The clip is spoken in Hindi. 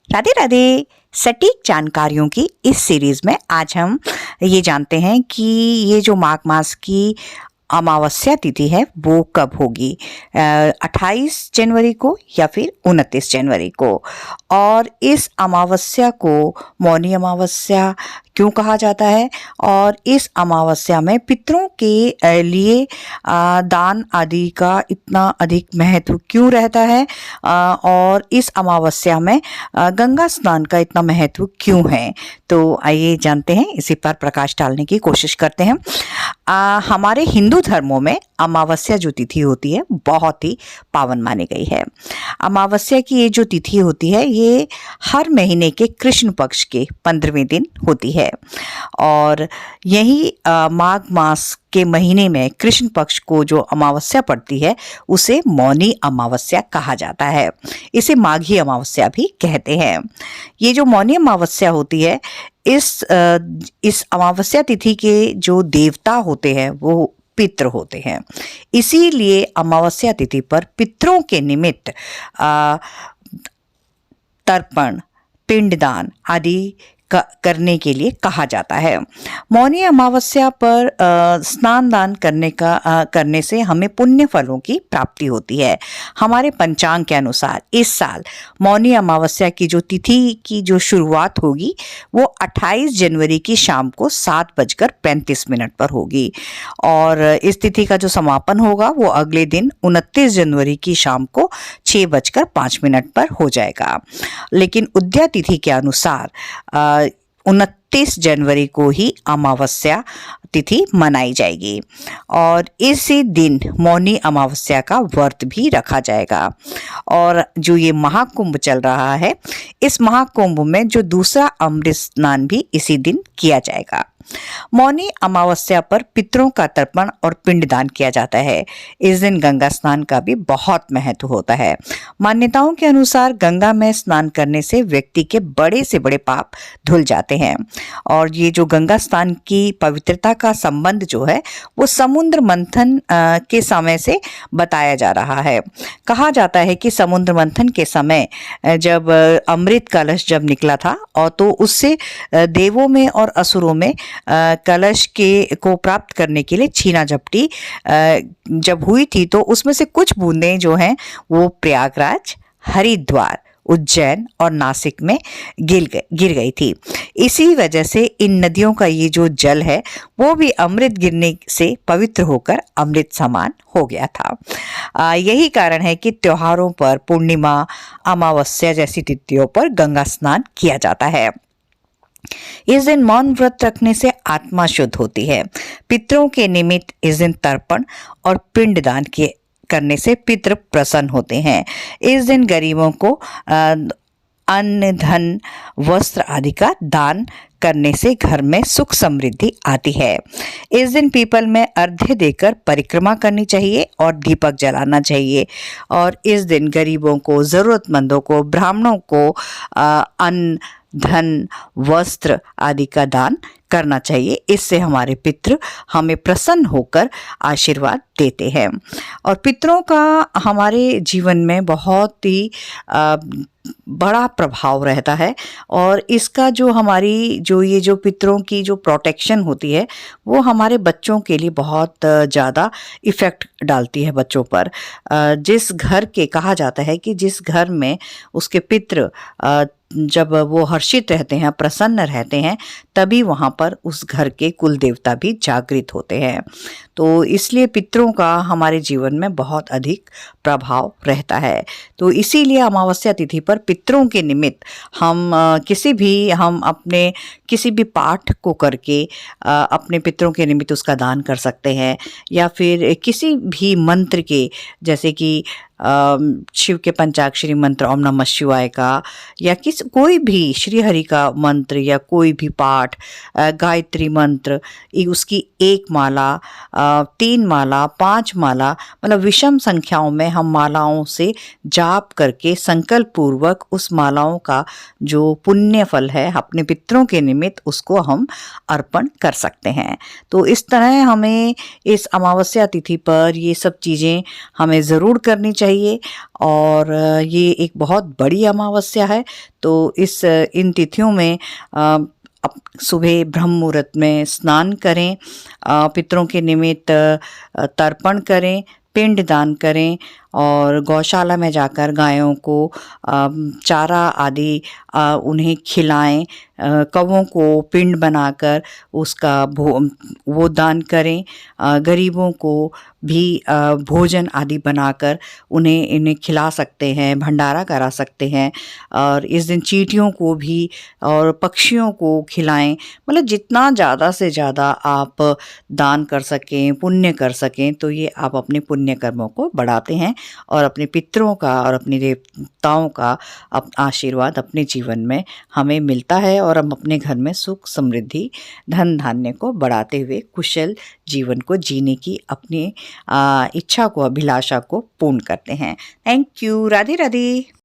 राधे राधे। सटीक जानकारियों की इस सीरीज में आज हम ये जानते हैं कि ये जो माघ मास की अमावस्या तिथि है वो कब होगी, 28 जनवरी को या फिर 29 जनवरी को। और इस अमावस्या को मौनी अमावस्या क्यों कहा जाता है और इस अमावस्या में पितरों के लिए दान आदि का इतना अधिक महत्व क्यों रहता है, और इस अमावस्या में गंगा स्नान का इतना महत्व क्यों है। तो आइए जानते हैं, इसी पर प्रकाश डालने की कोशिश करते हैं। हमारे हिंदू धर्मों में अमावस्या जो तिथि होती है बहुत ही पावन मानी गई है। अमावस्या की ये जो तिथि होती है ये हर महीने के कृष्ण पक्ष के 15वें दिन होती है और यही माघ मास के महीने में कृष्ण पक्ष को जो अमावस्या पड़ती है उसे मौनी अमावस्या कहा जाता है। इसे माघी अमावस्या भी कहते हैं। ये जो मौनी अमावस्या होती है इस अमावस्या तिथि के जो देवता होते हैं वो पितृ होते हैं। इसीलिए अमावस्या तिथि पर पितरों के निमित्त तर्पण, पिंडदान आदि करने के लिए कहा जाता है। मौनी अमावस्या पर स्नान दान करने से हमें पुण्य फलों की प्राप्ति होती है। हमारे पंचांग के अनुसार इस साल मौनी अमावस्या की जो तिथि की जो शुरुआत होगी वो 28 जनवरी की शाम को 7:35 पर होगी और इस तिथि का जो समापन होगा वो अगले दिन 29 जनवरी की शाम को 6:05 पर हो जाएगा। लेकिन उदया तिथि के अनुसार 29 जनवरी को ही अमावस्या तिथि मनाई जाएगी और इसी दिन मौनी अमावस्या का व्रत भी रखा जाएगा। और जो ये महाकुंभ चल रहा है इस महाकुंभ में जो दूसरा अमृत स्नान भी इसी दिन किया जाएगा। मौनी अमावस्या पर पितरों का तर्पण और पिंडदान किया जाता है। इस दिन गंगा स्नान का भी बहुत महत्व होता है। मान्यताओं के अनुसार गंगा में स्नान करने से व्यक्ति के बड़े से बड़े पाप धुल जाते हैं और ये जो गंगा स्नान की पवित्रता का संबंध जो है वो समुद्र मंथन के समय से बताया जा रहा है। कहा जाता है कि समुद्र मंथन के समय जब अमृत कलश जब निकला था और तो उससे देवों में और असुरों में कलश को प्राप्त करने के लिए छीना झपटी जब हुई थी तो उसमें से कुछ बूंदें जो हैं वो प्रयागराज, हरिद्वार, उज्जैन और नासिक में गिर गई थी। इसी वजह से इन नदियों का ये जो जल है वो भी अमृत गिरने से पवित्र होकर अमृत समान हो गया था। यही कारण है कि त्योहारों पर, पूर्णिमा, अमावस्या जैसी तिथियों पर गंगा स्नान किया जाता है। इस दिन मौन व्रत रखने से आत्मा शुद्ध होती है। पितरों के निमित्त इस दिन तर्पण और पिंडदान करने से पितृ प्रसन्न होते हैं। इस दिन गरीबों को अन्न, धन, वस्त्र आदि का दान करने से घर में सुख समृद्धि आती है। इस दिन पीपल में अर्घ्य देकर परिक्रमा करनी चाहिए और दीपक जलाना चाहिए और इस दिन गरीबों को, जरूरतमंदों को, ब्राह्मणों को अन्न, धन, वस्त्र आदि का दान करना चाहिए। इससे हमारे पितृ हमें प्रसन्न होकर आशीर्वाद देते हैं और पितरों का हमारे जीवन में बहुत ही बड़ा प्रभाव रहता है और इसका जो ये जो पितरों की जो प्रोटेक्शन होती है वो हमारे बच्चों के लिए बहुत ज़्यादा इफ़ेक्ट डालती है बच्चों पर। जिस घर के कहा जाता है कि जिस घर में उसके पितृ जब वो हर्षित रहते हैं, प्रसन्न रहते हैं, तभी वहाँ पर उस घर के कुल देवता भी जागृत होते हैं। तो इसलिए पितरों का हमारे जीवन में बहुत अधिक प्रभाव रहता है। तो इसीलिए अमावस्या तिथि पर पितरों के निमित्त हम अपने किसी भी पाठ को करके अपने पितरों के निमित्त उसका दान कर सकते हैं या फिर किसी भी मंत्र के, जैसे कि शिव के पंचाक्षरी मंत्र ओम नमः शिवाय का या कोई भी श्री हरि का मंत्र या कोई भी पाठ, गायत्री मंत्र, उसकी 1 माला, 3 माला, 5 माला, मतलब विषम संख्याओं में हम मालाओं से जाप करके संकल्प पूर्वक उस मालाओं का जो पुण्य फल है अपने पितरों के निमित्त उसको हम अर्पण कर सकते हैं। तो इस तरह हमें इस अमावस्या तिथि पर ये सब चीज़ें हमें ज़रूर करनी चाहिए चाहिए। और ये एक बहुत बड़ी अमावस्या है, तो इन तिथियों में सुबह ब्रह्म मुहूर्त में स्नान करें, पितरों के निमित्त तर्पण करें, पिंड दान करें और गौशाला में जाकर गायों को चारा आदि उन्हें खिलाएं, कौवों को पिंड बनाकर उसका वो दान करें, गरीबों को भी भोजन आदि बनाकर इन्हें खिला सकते हैं, भंडारा करा सकते हैं। और इस दिन चींटियों को भी और पक्षियों को खिलाएं। मतलब जितना ज़्यादा से ज़्यादा आप दान कर सकें, पुण्य कर सकें, तो ये आप अपने पुण्य कर्मों को बढ़ाते हैं और अपने पितरों का और अपने देवताओं का आशीर्वाद अपने जीवन में हमें मिलता है और हम अपने घर में सुख समृद्धि धन धान्य को बढ़ाते हुए कुशल जीवन को जीने की अपनी इच्छा को, अभिलाषा को पूर्ण करते हैं। Thank you. राधे राधे।